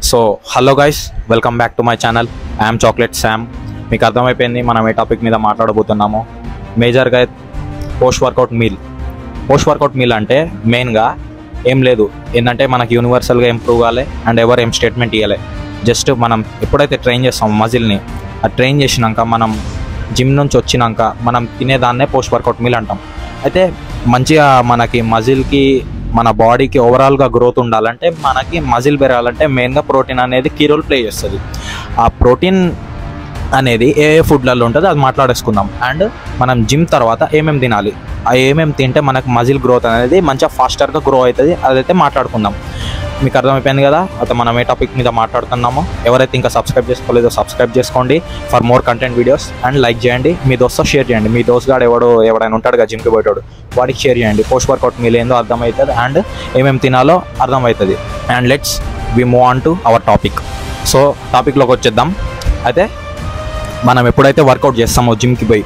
So hello guys, welcome back to my channel. I'm chocolate Sam. మీకు అర్థమైపోయింది మనం ఏ topic మీద మాట్లాడబోతున్నామో. మేజర్గా పోస్ట్ వర్కౌట్ మీల్ అంటే మెయిన్గా ఏం లేదు, ఏంటంటే మనకి యూనివర్సల్గా ఇంప్రూవ్ కావాలి అండ్ ఎవరు ఏం స్టేట్మెంట్ ఇవ్వాలి. జస్ట్ మనం ఎప్పుడైతే ట్రైన్ చేస్తాం మజిల్ని, ఆ ట్రైన్ చేసినాక మనం జిమ్ నుంచి వచ్చినాక మనం తినేదాన్నే పోస్ట్ వర్కౌట్ మీల్ అంటాం. అయితే మంచిగా మనకి మజిల్కి మన బాడీకి ఓవరాల్గా గ్రోత్ ఉండాలంటే, మనకి మజిల్ పెరగాలంటే మెయిన్గా ప్రోటీన్ అనేది కీ రోల్ ప్లే చేస్తుంది. ఆ ప్రోటీన్ అనేది ఏ ఫుడ్లలో ఉంటుందో అది మాట్లాడేసుకుందాం. అండ్ మనం జిమ్ తర్వాత ఏమేమి తినాలి, ఆ ఏమేమి తింటే మనకు మజిల్ గ్రోత్ అనేది మంచిగా ఫాస్టర్గా గ్రో అవుతుంది, అదైతే మాట్లాడుకుందాం. మీకు అర్థమైపోయింది కదా అయితే మనం ఏ టాపిక్ మీద మాట్లాడుతున్నామో. ఎవరైతే ఇంకా సబ్స్క్రైబ్ చేసుకోలేదో సబ్స్క్రైబ్ చేసుకోండి for more content videos. And like చేయండి, మీ దోస్తో షేర్ చేయండి. మీ దోస్త్ గాడు ఎవడైనా ఉంటాడు కదా జిమ్కి పోయేటోడు, వాడికి షేర్ చేయండి. పోస్ట్ వర్కౌట్ మీల్ ఏందో అర్థమవుతుంది అండ్ ఏమేమి తినాలో అర్థమవుతుంది. And let's we move on to our topic. So టాపిక్లోకి వచ్చేద్దాం. అయితే మనం ఎప్పుడైతే వర్కౌట్ చేస్తామో జిమ్కి పోయి,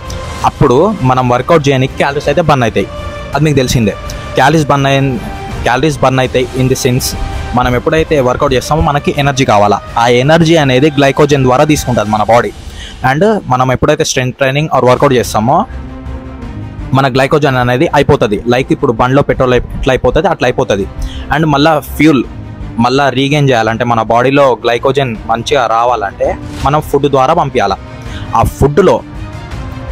అప్పుడు మనం వర్కౌట్ చేయడానికి క్యాలరీస్ అయితే బర్న్ అవుతాయి. అది మీకు తెలిసిందే. క్యాలరీస్ బర్న్ అవుతాయి ఇన్ ది సెన్స్, మనం ఎప్పుడైతే వర్కౌట్ చేస్తామో మనకి ఎనర్జీ కావాలా. ఆ ఎనర్జీ అనేది గ్లైకోజన్ ద్వారా తీసుకుంటుంది మన బాడీ. అండ్ మనం ఎప్పుడైతే స్ట్రెంత్ ట్రైనింగ్ ఆర్ వర్కౌట్ చేస్తామో మన గ్లైకోజన్ అనేది అయిపోతుంది. లైక్ ఇప్పుడు బండ్లో పెట్రోల్ ఎట్లా అయిపోతుంది అట్లా అయిపోతుంది. అండ్ మళ్ళీ రీగెయిన్ చేయాలంటే, మన బాడీలో గ్లైకోజన్ మంచిగా రావాలంటే మనం ఫుడ్ ద్వారా పంపించాలి. ఆ ఫుడ్లో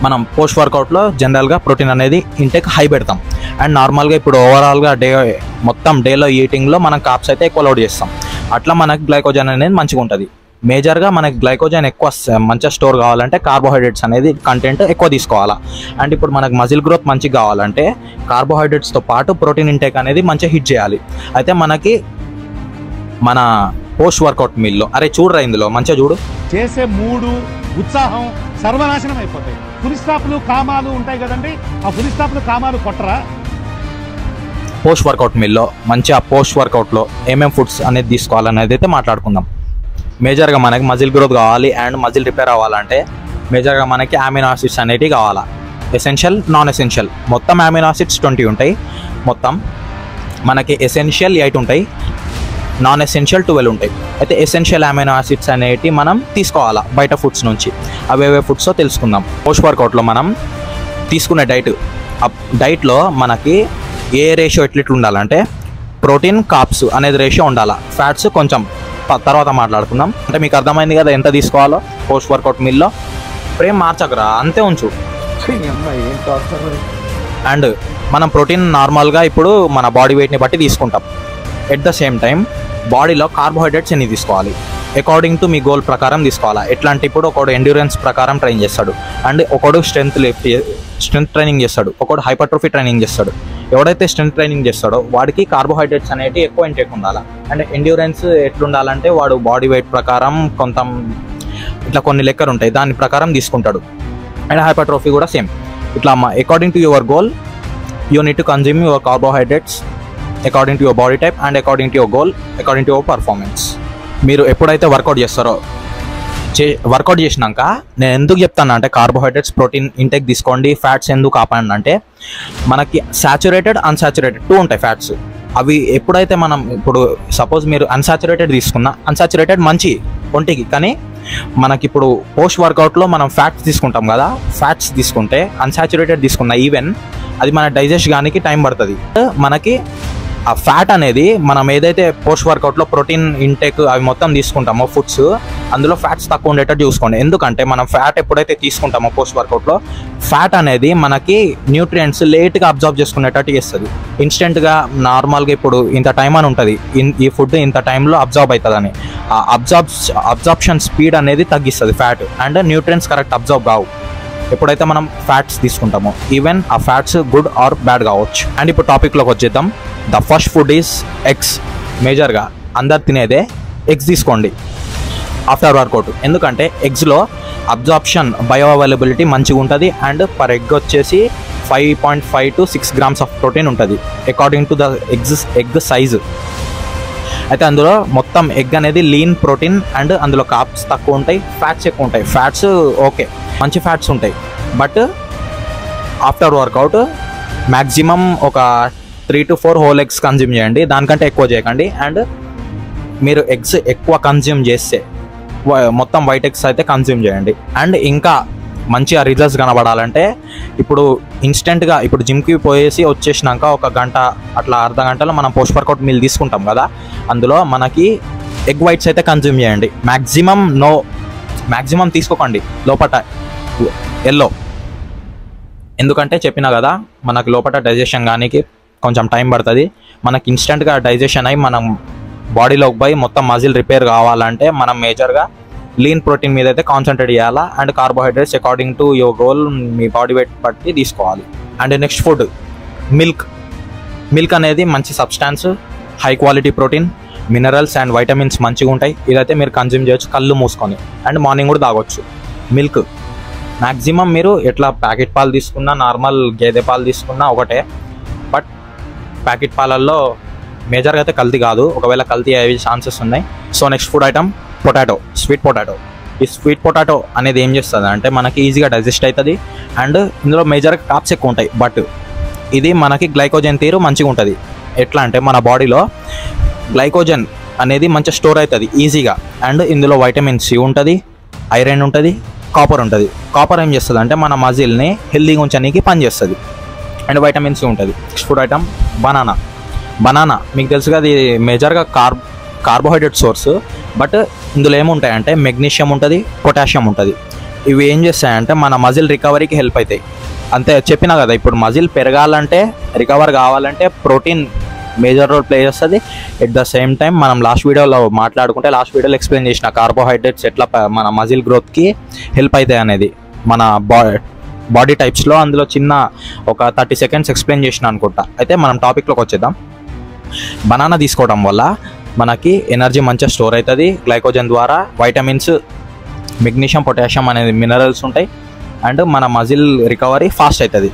మనం పోస్ట్ వర్కౌట్లో జనరల్గా ప్రోటీన్ అనేది ఇంటేక్ హై పెడతాం. అండ్ నార్మల్గా ఇప్పుడు ఓవరాల్గా మొత్తం డేలో ఈటింగ్లో మనం కార్బ్స్ అయితే ఎక్కువ లోడ్ చేస్తాం. అట్లా మనకు గ్లైకోజన్ అనేది మంచిగా ఉంటుంది. మేజర్గా మనకి గ్లైకోజన్ ఎక్కువ మంచిగా స్టోర్ కావాలంటే కార్బోహైడ్రేట్స్ అనేది కంటెంట్ ఎక్కువ తీసుకోవాలా. అండ్ ఇప్పుడు మనకు మజిల్ గ్రోత్ మంచిగా కావాలంటే కార్బోహైడ్రేట్స్తో పాటు ప్రోటీన్ ఇంటేక్ అనేది మంచిగా హిట్ చేయాలి. అయితే మనకి మన పోస్ట్ వర్కౌట్ మీల్లో చూడరా, ఇందులో మంచిగా చూడు, చేసే మూడు ఉత్సాహం సర్వనాశనం అయిపోతాయి. ఫుల్ స్టాప్లు కామాలు ఉంటాయి కదండి, ఆ ఫుల్ స్టాప్లు కామాలు కొట్టరా. పోస్ట్ వర్కౌట్ మీల్లో మంచిగా పోస్ట్ వర్కౌట్లో ఏమేమి ఫుడ్స్ అనేది తీసుకోవాలనేది అయితే మాట్లాడుకుందాం. మేజర్గా మనకి మజిల్ గ్రోత్ కావాలి అండ్ మజిల్ రిపేర్ అవ్వాలంటే మేజర్గా మనకి అమినో యాసిడ్స్ అనేటివి కావాలా. Essential, non essential. మొత్తం అమినో యాసిడ్స్ 20 ఉంటాయి. మొత్తం మనకి ఎసెన్షియల్ 8 ఉంటాయి, నాన్ ఎసెన్షియల్ 12 ఉంటాయి. అయితే ఎసెన్షియల్ అమైనో యాసిడ్స్ అనేటివి మనం తీసుకోవాలా బయట ఫుడ్స్ నుంచి. అవేవే ఫుడ్సో తెలుసుకుందాం. పోస్ట్ వర్కౌట్లో మనం తీసుకునే డైట్లో మనకి ఏ రేషియో ఎట్లా ఉండాలంటే, ప్రోటీన్ కార్బ్స్ అనేది రేషియో ఉండాలా. ఫ్యాట్స్ కొంచెం తర్వాత మాట్లాడుకుందాం. అంటే మీకు అర్థమైంది కదా ఎంత తీసుకోవాలో పోస్ట్ వర్కౌట్ మీల్లో. ప్రేమ్ మార్చకరా, అంతే ఉంచు. అండ్ మనం ప్రోటీన్ నార్మల్గా ఇప్పుడు మన బాడీ వెయిట్ని బట్టి తీసుకుంటాం. ఎట్ ద సేమ్ టైం బాడీలో కార్బోహైడ్రేట్స్ ఎన్ని తీసుకోవాలి అకార్డింగ్ టు మీ గోల్ ప్రకారం తీసుకోవాలా. ఎట్లా అంటే ఇప్పుడు ఒకడు ఎండ్యూరెన్స్ ప్రకారం ట్రైన్ చేస్తాడు, అండ్ ఒకడు స్ట్రెంత్ ట్రైనింగ్ చేస్తాడు, ఒకడు హైపర్ట్రోఫీ ట్రైనింగ్ చేస్తాడు. ఎవడైతే స్ట్రెంత్ ట్రైనింగ్ చేస్తాడో వాడికి కార్బోహైడ్రేట్స్ అనేవి ఎక్కువ ఇంటేక్ ఉండాలి. అండ్ ఎండ్యూరెన్స్ ఎట్లుండాలంటే వాడు బాడీ వెయిట్ ప్రకారం ఇట్లా కొన్ని లెక్కలు ఉంటాయి, దాని ప్రకారం తీసుకుంటాడు. అండ్ హైపర్ట్రోఫీ కూడా సేమ్. ఇట్లా according to your goal you need to consume your carbohydrates according to your body type and according to your goal, according to your performance. మీరు ఎప్పుడైతే వర్కౌట్ చేస్తారో వర్కౌట్ చేసినాక నేను ఎందుకు చెప్తాను అంటే కార్బోహైడ్రేట్స్ ప్రోటీన్ ఇంటేక్ తీసుకోండి, ఫ్యాట్స్ ఎందుకు ఆపండి అంటే, మనకి సాచురేటెడ్ అన్సాచురేటెడ్ 2 ఉంటాయి ఫ్యాట్స్. అవి ఎప్పుడైతే మనం ఇప్పుడు సపోజ్ మీరు అన్సాచురేటెడ్ తీసుకున్నా, అన్సాచురేటెడ్ మంచి ఒంటికి, కానీ మనకి ఇప్పుడు పోస్ట్ వర్కౌట్లో మనం ఫ్యాట్స్ తీసుకుంటాం కదా, ఫ్యాట్స్ తీసుకుంటే అన్సాచురేటెడ్ తీసుకున్న ఈవెన్ అది మన డైజెస్ట్ కానికి టైం పడుతుంది. మనకి ఆ ఫ్యాట్ అనేది మనం ఏదైతే పోస్ట్ వర్కౌట్లో ప్రోటీన్ ఇంటేక్ అవి మొత్తం తీసుకుంటామో ఫుడ్స్, అందులో ఫ్యాట్స్ తక్కువ ఉండేటట్టు చూసుకోండి. ఎందుకంటే మనం ఫ్యాట్ ఎప్పుడైతే తీసుకుంటామో పోస్ట్ వర్కౌట్లో, ఫ్యాట్ అనేది మనకి న్యూట్రియంట్స్ లేట్గా అబ్జర్వ్ చేసుకునేటట్టు చేస్తుంది. ఇన్స్టెంట్గా నార్మల్గా ఇప్పుడు ఇంత టైం అని ఉంటుంది, ఈ ఫుడ్ ఇంత టైంలో అబ్జర్వ్ అవుతుందని, ఆ అబ్జార్ప్షన్ స్పీడ్ అనేది తగ్గిస్తుంది fat. And nutrients correct observe కావు ఎప్పుడైతే మనం ఫ్యాట్స్ తీసుకుంటామో. ఈవెన్ ఆ ఫ్యాట్స్ గుడ్ ఆర్ బ్యాడ్ కావచ్చు. అండ్ ఇప్పుడు టాపిక్లోకి వచ్చేద్దాం. The first food is eggs. మేజర్గా అందరు తినేదే ఎగ్స్ తీసుకోండి ఆఫ్టర్ వర్కౌట్. ఎందుకంటే ఎగ్స్లో అబ్జార్ప్షన్ బయో అవైలబిలిటీ మంచిగా ఉంటుంది. అండ్ పర్ ఎగ్ వచ్చేసి 5.5 to 6 grams ఆఫ్ ప్రోటీన్ ఉంటుంది according to the egg size. అయితే అందులో మొత్తం ఎగ్ అనేది లీన్ ప్రోటీన్ అండ్ అందులో కార్బ్స్ తక్కువ ఉంటాయి, ఫ్యాట్స్ ఎక్కువ ఉంటాయి. ఫ్యాట్స్ ఓకే మంచి ఫ్యాట్స్ ఉంటాయి, బట్ ఆఫ్టర్ వర్కౌట్ మ్యాక్సిమం ఒక 3 to 4 హోల్ ఎగ్స్ కన్జ్యూమ్ చేయండి, దానికంటే ఎక్కువ చేయకండి. అండ్ మీరు ఎగ్స్ ఎక్కువ కన్జ్యూమ్ చేస్తే మొత్తం వైట్ ఎగ్స్ అయితే కన్జ్యూమ్ చేయండి. అండ్ ఇంకా మంచిగా రిజల్ట్స్ కనబడాలంటే ఇప్పుడు ఇన్స్టెంట్గా ఇప్పుడు జిమ్కి పోయేసి వచ్చేసినాక ఒక గంట అట్లా అర్ధ గంటలో మనం పోస్ట్ వర్కౌట్ మీల్ తీసుకుంటాం కదా, అందులో మనకి ఎగ్ వైట్స్ అయితే కన్జ్యూమ్ చేయండి. మ్యాక్సిమం తీసుకోకండి లోపట ఎల్లో, ఎందుకంటే చెప్పినా కదా మనకు లోపల డైజెషన్ కానీ కొంచెం టైం పడుతుంది. మనకి ఇన్స్టెంట్గా డైజెషన్ అయ్యి మనం బాడీలోకి పోయి మొత్తం మజిల్ రిపేర్ కావాలంటే మనం మేజర్గా లీన్ ప్రోటీన్ మీద అయితే కాన్సన్ట్రేట్ చేయాలా. And carbohydrates according to your goal me body weight బట్టి తీసుకోవాలి. అండ్ నెక్స్ట్ ఫుడ్ మిల్క్ అనేది మంచి substance, high quality protein, minerals and vitamins మంచిగా ఉంటాయి. ఇదైతే మీరు కన్జ్యూమ్ చేయొచ్చు కళ్ళు మూసుకొని. అండ్ మార్నింగ్ కూడా తాగొచ్చు. మిల్క్ మ్యాక్సిమం మీరు ఎట్లా ప్యాకెట్ పాలు తీసుకున్నా నార్మల్ గేదె పాలు తీసుకున్నా ఒకటే, బట్ ప్యాకెట్ పాలల్లో మేజర్గా అయితే కల్తీ కాదు, ఒకవేళ కల్తీ అయ్యే ఛాన్సెస్ ఉన్నాయి. So next food item potato, sweet potato. ఈ స్వీట్ పొటాటో అనేది ఏం చేస్తుంది అంటే మనకి ఈజీగా డైజెస్ట్ అవుతుంది. అండ్ ఇందులో మేజర్గా కార్బ్స్ ఎక్కువ ఉంటాయి, బట్ ఇది మనకి గ్లైకోజన్ తీరు మంచిగా ఉంటుంది. ఎట్లా అంటే మన బాడీలో గ్లైకోజన్ అనేది మంచిగా స్టోర్ అవుతుంది ఈజీగా. అండ్ ఇందులో వైటమిన్ సి ఉంటుంది, ఐరన్ ఉంటుంది, కాపర్ ఉంటుంది. కాపర్ ఏం చేస్తుంది అంటే మన మజిల్ని హెల్దీగా ఉంచడానికి పనిచేస్తుంది. అండ్ వైటమిన్ సి ఉంటుంది. నెక్స్ట్ ఫుడ్ ఐటమ్ బనానా మీకు తెలుసుగా అది మేజర్గా కార్బోహైడ్రేట్ సోర్స్, బట్ ఇందులో ఏముంటాయంటే మెగ్నీషియం ఉంటుంది, పొటాషియం ఉంటుంది. ఇవి ఏం చేస్తాయంటే మన మజిల్ రికవరీకి హెల్ప్ అవుతాయి. అంతే చెప్పినా కదా, ఇప్పుడు మజిల్ పెరగాలంటే రికవర్ కావాలంటే ప్రోటీన్ మేజర్ రోల్ ప్లే చేస్తుంది. ఎట్ ద సేమ్ టైం మనం లాస్ట్ వీడియోలో ఎక్స్ప్లెయిన్ చేసిన కార్బోహైడ్రేట్స్ ఎట్లా మన మజిల్ గ్రోత్కి హెల్ప్ అవుతాయి అనేది మన బాడీ టైప్స్లో అందులో చిన్న ఒక 30 సెకండ్స్ ఎక్స్ప్లెయిన్ చేసిన అనుకుంటా. అయితే మనం టాపిక్లోకి వచ్చేద్దాం. బనానా తీసుకోవడం వల్ల మనకి ఎనర్జీ మంచిగా స్టోర్ అవుతుంది గ్లైకోజన్ ద్వారా. వైటమిన్స్, మెగ్నీషియం, పొటాషియం అనేది మినరల్స్ ఉంటాయి. అండ్ మన మజిల్ రికవరీ ఫాస్ట్ అవుతుంది.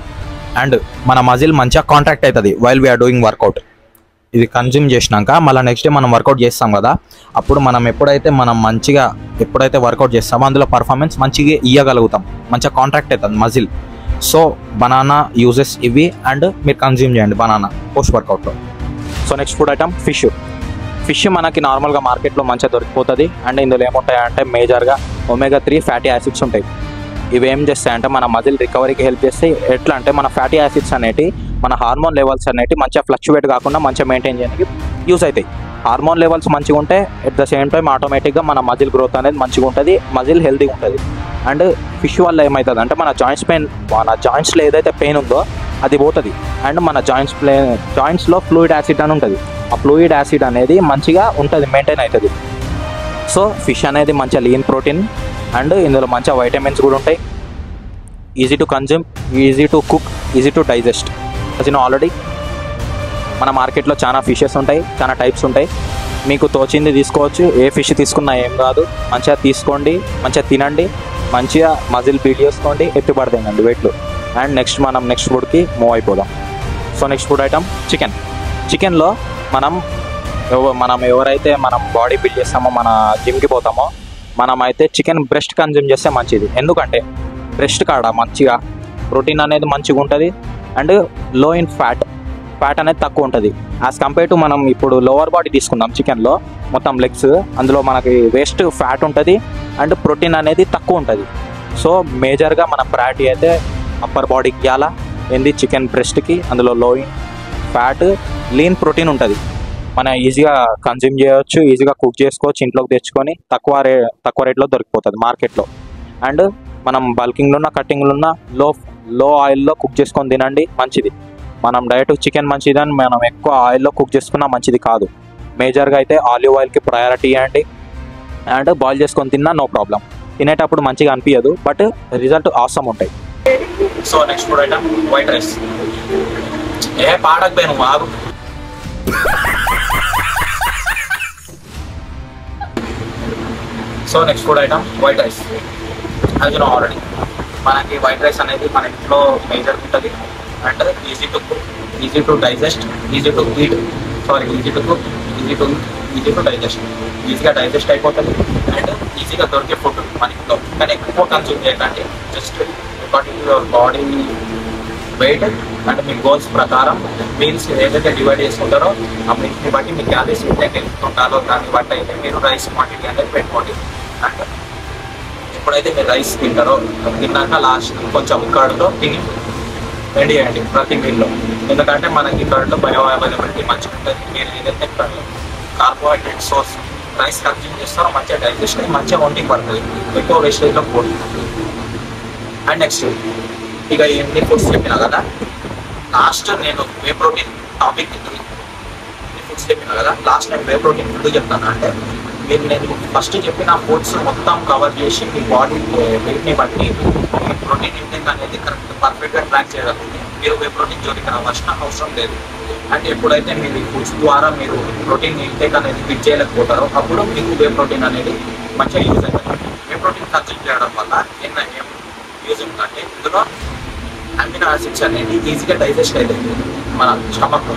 అండ్ మన మజిల్ మంచిగా కాంట్రాక్ట్ అవుతుంది వైల్ వీఆర్ డూయింగ్ వర్కౌట్. ఇది కన్జ్యూమ్ చేసినాక మళ్ళీ నెక్స్ట్ డే మనం వర్కౌట్ చేస్తాం కదా, అప్పుడు మనం ఎప్పుడైతే వర్కౌట్ చేస్తామో అందులో పర్ఫార్మెన్స్ మంచిగా ఇవ్వగలుగుతాం, మంచిగా కాంట్రాక్ట్ అవుతుంది మజిల్. సో బనానా యూజెస్ ఇవి. అండ్ మీరు కన్జ్యూమ్ చేయండి బనానా పోస్ట్ వర్కౌట్లో. So next food item fish మనకి నార్మల్గా మార్కెట్లో మంచిగా దొరికిపోతుంది. అండ్ ఇందులో ఏముంటాయంటే మేజర్గా ఒమేగా 3 ఫ్యాటీ యాసిడ్స్ ఉంటాయి. ఇవి ఏం చేస్తాయంటే మన మజిల్ రికవరీకి హెల్ప్ చేస్తాయి. ఎట్లా అంటే మన ఫ్యాటీ యాసిడ్స్ అనేవి మన హార్మోన్ లెవెల్స్ అనేవి మంచిగా ఫ్లక్చువేట్ కాకుండా మంచిగా మెయింటైన్ చేయడానికి యూజ్ అవుతాయి. హార్మోన్ లెవెల్స్ మంచిగా ఉంటే ఎట్ ద సేమ్ టైం ఆటోమేటిక్గా మన మజిల్ గ్రోత్ అనేది మంచిగా ఉంటుంది, మజిల్ హెల్తీగా ఉంటుంది. అండ్ ఫిష్ వల్ల ఏమవుతుంది అంటే మన జాయింట్స్లో ఏదైతే పెయిన్ ఉందో అది పోతుంది. అండ్ మన జాయింట్స్లో ఫ్లూయిడ్ యాసిడ్ అని ఉంటుంది. ఆ ఫ్లూయిడ్ యాసిడ్ అనేది మంచిగా ఉంటుంది, మెయింటైన్ అవుతుంది. సో ఫిష్ అనేది మంచిగా లీన్ ప్రోటీన్. అండ్ ఇందులో మంచిగా వైటమిన్స్ కూడా ఉంటాయి. Easy to consume, easy to cook, easy to digest. Already మన మార్కెట్లో చాలా ఫిషెస్ ఉంటాయి, చాలా టైప్స్ ఉంటాయి. మీకు తోచింది తీసుకోవచ్చు, ఏ ఫిష్ తీసుకున్నా ఏం కాదు. మంచిగా తీసుకోండి, మంచిగా తినండి, మంచిగా మజిల్ బిల్డ్ చేసుకోండి, ఎత్తుపడతాయండి వెయిట్లు. అండ్ నెక్స్ట్ ఫుడ్కి మూవ్ అయిపోదాం. సో నెక్స్ట్ ఫుడ్ ఐటమ్ చికెన్లో మనం ఎవరైతే మనం బాడీ బిల్డ్ చేస్తామో, మన జిమ్కి పోతామో, మనం అయితే చికెన్ బ్రెస్ట్ కన్జ్యూమ్ చేస్తే మంచిది. ఎందుకంటే బ్రెస్ట్ కాడ మంచిగా ప్రోటీన్ అనేది మంచిగా ఉంటుంది. అండ్ లో ఇన్ ఫ్యాట్ అనేది తక్కువ ఉంటుంది. యాజ్ కంపేర్ టు మనం ఇప్పుడు లోవర్ బాడీ తీసుకుందాం చికెన్లో, మొత్తం లెగ్స్, అందులో మనకి వేస్ట్ ఫ్యాట్ ఉంటుంది అండ్ ప్రోటీన్ అనేది తక్కువ ఉంటుంది. సో మేజర్గా మన ప్రయారిటీ అయితే అప్పర్ బాడీకి ఇవ్వాలా, ఏంది చికెన్ బ్రెస్ట్కి. అందులో లో ఇన్ ఫ్యాట్, లీన్ ప్రోటీన్ ఉంటుంది. మనం ఈజీగా కన్జ్యూమ్ చేయవచ్చు, ఈజీగా కుక్ చేసుకోవచ్చు, ఇంట్లోకి తెచ్చుకొని తక్కువ రేట్లో దొరికిపోతుంది మార్కెట్లో. అండ్ మనం బల్కింగ్లో ఉన్న కట్టింగ్లో ఉన్న లో ఆయిల్లో కుక్ చేసుకొని తినండి, మంచిది. మనం డైరెక్ట్ చికెన్ మంచిదని మనం ఎక్కువ ఆయిల్లో కుక్ చేసుకున్నా మంచిది కాదు. మేజర్గా అయితే ఆలివ్ ఆయిల్కి ప్రయారిటీ ఇవ్వండి. అండ్ బాయిల్ చేసుకొని తిన్నా నో ప్రాబ్లం. తినేటప్పుడు మంచిగా అనిపించదు, బట్ రిజల్ట్ ఆసమ్ ఉంటాయి. So next food item white rice. పాడకపోయాను ఆగు. So next food item white rice. అది ఆల్రెడీ మనకి వైట్ రైస్ అనేది మన ఇంట్లో మేజర్ ఉంటుంది. And easy to cook, easy to digest, easy to eat, easy to cook, easy to digest. ఈజీగా digest అయిపోతుంది. అండ్ ఈజీగా దొరికే ఫుడ్ మన ఇంట్లో. కానీ ఎక్కువ కన్జ్యూమ్ చేయకండి, just according to your body weight and me goals ప్రకారం మీల్స్ ఏదైతే డివైడ్ చేసుకుంటారో ఆ మీల్స్ని బట్టి మీ క్యాలరీస్ ఇంటేక్ ఉండాలో దాన్ని బట్టి అయితే మీరు రైస్ క్వాంటిటీ అనేది పెట్టుకోండి. అండ్ ఎప్పుడైతే మీరు రైస్ తింటారో తిన్నాక లాస్ట్ కొంచెం కర్డ్తో తిని రెడీ చేయండి ప్రతి మీల్లో. ఎందుకంటే మనకి కర్డ్లో బయో అవైలబిలిటీ మంచిగా ఉంటుంది. మీరు ఏదైతే కార్బోహైడ్రేట్ సోర్స్ రైస్ కన్జ్యూమ్ చేస్తారో మంచిగా డైజెషన్ అయ్యి మంచిగా వండికి పడుతుంది, ఎక్కువ వేస్టేజ్లో ఫుడ్. అండ్ నెక్స్ట్ ఇక ఎన్ని ఫుడ్స్ చెప్పినా కదా, లాస్ట్ నేను వే ప్రోటీన్ టాపిక్ ఎన్ని ఫుడ్స్ చెప్పినా కదా, లాస్ట్ నేను వే ప్రోటీన్ ఫుడ్ చెప్తాను. అంటే మీరు నేను ఫస్ట్ చెప్పిన ఫుడ్స్ మొత్తం కవర్ చేసి మీ బాడీ వెయిట్ని బట్టి ప్రోటీన్ ఇంటేక్ అనేది కరెక్ట్ పర్ఫెక్ట్గా ట్రాక్ చేయగలుగుతుంది. మీరు వే ప్రోటీన్ జోలికి రావాల్సిన అవసరం లేదు. అండ్ ఎప్పుడైతే మీరు ఈ ఫుడ్స్ ద్వారా మీరు ప్రోటీన్ ఇంటేక్ అనేది ఫిట్ చేయలేకపోతారో అప్పుడు మీకు వే ప్రోటీన్ అనేది మంచిగా యూజ్ అవుతుంది. వే ప్రోటీన్ కన్జ్యూమ్ చేయడం వల్ల ఏం యూజ్ ఉందంటే ఇందులో అమినో యాసిడ్స్ అనేది ఈజీగా డైజెస్ట్ అవుతుంది మన స్టమక్లో,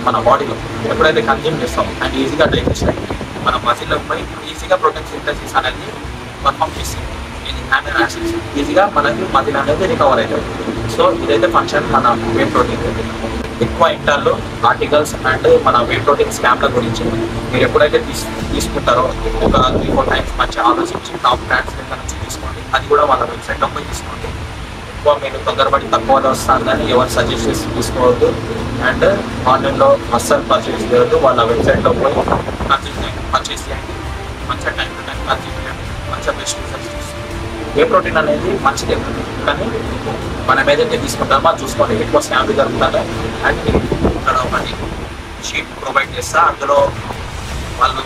మన బాడీలో. ఎప్పుడైతే కన్జ్యూమ్ చేస్తాం అండ్ ఈజీగా డైజెస్ట్ అయ్యి మన మజిల్లోకి పోయి ఈజీగా ప్రోటీన్ సింథసిస్ అనేది పర్ఫామ్ చేస్తుంది. ఇది అమినో యాసిడ్స్ ఈజీగా మనకి మజిల్ అనేది రికవర్ అవుతుంది. సో ఇదైతే ఫంక్షన్ మన వే ప్రోటీన్. ఎక్కువ ఇంటర్లో ఆర్టికల్స్ అండ్ మన వే ప్రోటీన్ స్కామ్ల గురించి మీరు ఎప్పుడైతే తీసుకుంటారో ఒక 3-4 టైమ్స్ మంచిగా ఆలోచించి టాప్ బ్రాండ్స్ దగ్గర నుంచి తీసుకోండి. అది కూడా వాళ్ళ వెబ్సైట్లో పోయి తీసుకోండి. ఎక్కువ మీరు తొందరపడి తక్కువలో వస్తుందని ఎవరు సజెస్ట్ చేసి తీసుకోవద్దు. అండ్ ఆన్లైన్లో అస్సలు పర్చేస్ చేయవద్దు. వాళ్ళ వెబ్సైట్లో పోయి పర్చేస్ చేయండి. మంచిగా టైం టు టైం పర్చేస్ చేయండి. మంచిగా బెస్ట్ రిజల్ట్స్ వస్తుంది. వే ప్రోటీన్ అనేది మంచిది కానీ మనం ఏదైతే తీసుకుంటామో అది చూసుకోండి. ఎక్కువ స్కామ్లు జరుగుతుందో. అండ్ ఇక్కడ ఒకటి షీట్ ప్రొవైడ్ చేస్తా, అందులో వాళ్ళు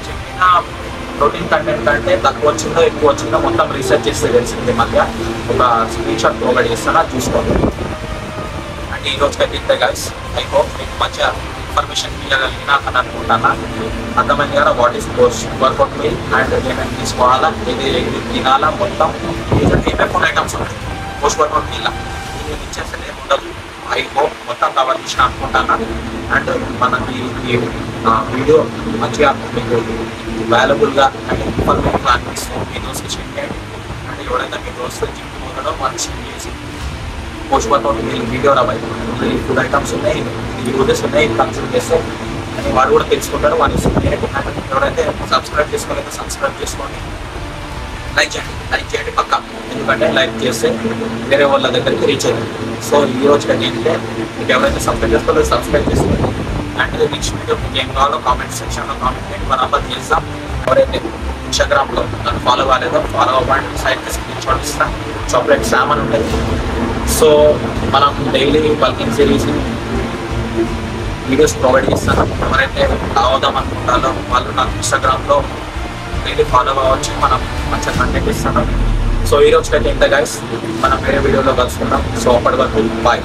చెప్పిన ప్రోటీన్ కంటెంట్ కంటే తక్కువ వచ్చిందో ఎక్కువ వచ్చిందో మొత్తం రీసెర్చ్ చేస్తే తెలిసింది. మధ్య ఒక స్క్రీన్ షాట్ ప్రొవైడ్ చేస్తాను, అది చూసుకోండి. అండ్ ఈ రోజుకైతే ఇంతే గైస్. ఐ హోప్ మీకు మంచిగా ఇన్ఫర్మేషన్ ఇవ్వగలిగినా అని అనుకుంటున్నా. అర్థమైంది కదా what is post workout meal and ఏమేమి తీసుకోవాలా, ఏది తినాలా, మొత్తం ఏమేమి ఫుడ్ ఐటమ్స్ ఉన్నాయి పోస్ట్ వర్కౌట్ మీల్ నేను ఇచ్చేస్తే ఉండదు. ఐ హోప్ మొత్తం కవర్ చేసిన అనుకుంటాను. అండ్ మనకి ఈ వీడియో మంచిగా మీకు వాల్యుబుల్గా అండ్ ఇన్ఫర్మేటివ్గా అనిపిస్తుంది. మీ దోస్తుకి షేర్ చేయండి. అండ్ ఎవరైతే మీ దోస్తులు జిమ్కి పోతాడో వాళ్ళు షేర్ చేసి పోస్ట్ వర్కౌట్ మీల్ వీడియో రావాలి, ఈ ఫుడ్ ఐటమ్స్ ఉన్నాయి, ఈ యూజెస్ ఉన్నాయి, ఇది కన్సల్ట్ చేస్తే అని వాడు కూడా తెలుసుకుంటారు. వాళ్ళు ఎవరైతే సబ్స్క్రైబ్ చేసుకోలేదో సబ్స్క్రైబ్ చేసుకోండి. లైక్ చేయండి పక్కా, ఎందుకంటే లైక్ చేస్తే వేరే వాళ్ళ దగ్గరికి రీచ్ అయ్యింది. సో ఈ రోజు ఏంటంటే మీకు ఎవరైతే సబ్స్క్రైబ్ చేసుకోలేదో సబ్స్క్రైబ్ చేసుకోండి. అండ్ నెక్స్ట్ వీడియో మీకు ఏం కావాలో కామెంట్ సెక్షన్లో కామెంట్ చేయండి, బరాబర్ చేస్తాం. ఎవరైతే ఇన్స్టాగ్రామ్లో నన్ను ఫాలో కాలేదో ఫాలో అవ్వండి. సైడ్కి స్క్రీన్ షాట్ ఇస్తాం. చాక్లెట్ సామాన్ ఉంటుంది. సో మనం daily bulking series videos provide చేస్తాను. ఎవరైతే కావదాం అనుకుంటారో వాళ్ళు నాకు ఇన్స్టాగ్రామ్లో డైలీ ఫాలో అవ్వచ్చు. మనం మంచిగా కంటెంట్ ఇస్తాను. సో ఈ రోజుకైతే ఇంత గైస్, మనం వేరే వీడియోలో కలుసుకుందాం. సో అప్పటి వరకు బాయ్.